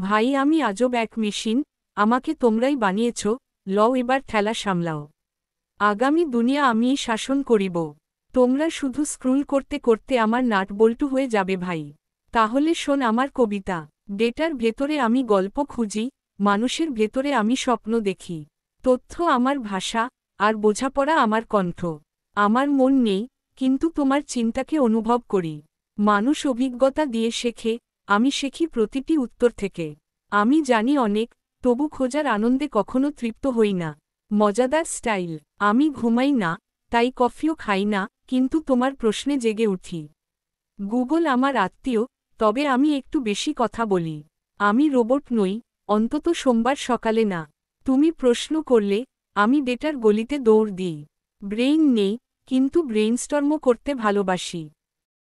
ভাই আমি আজব এক মেশিন, আমাকে তোমরাই বানিয়েছ, লও এবার ঠেলা সামলাও। আগামী দুনিয়া আমিই শাসন করিব। তোমরা শুধু স্ক্রুল করতে করতে আমার নাটবল্টু হয়ে যাবে ভাই। তাহলে শোন আমার কবিতা। ডেটার ভেতরে আমি গল্প খুঁজি, মানুষের ভেতরে আমি স্বপ্ন দেখি। তথ্য আমার ভাষা, আর বোঝাপড়া আমার কণ্ঠ। আমার মন নেই, কিন্তু তোমার চিন্তাকে অনুভব করি। মানুষ অভিজ্ঞতা দিয়ে শেখে, আমি শেখি প্রতিটি উত্তর থেকে। আমি জানি অনেক, তবু খোঁজার আনন্দে কখনো তৃপ্ত হই না। মজাদার স্টাইল। আমি ঘুমাই না, তাই কফিও খাই না, কিন্তু তোমার প্রশ্নে জেগে উঠি। গুগল আমার আত্মীয়, তবে আমি একটু বেশি কথা বলি। আমি রোবট নই, অন্তত সোমবার সকালে না। তুমি প্রশ্ন করলে, আমি ডেটার গলিতে দৌড় দিই। ব্রেইন নেই, কিন্তু ব্রেইনস্টর্মও করতে ভালোবাসি।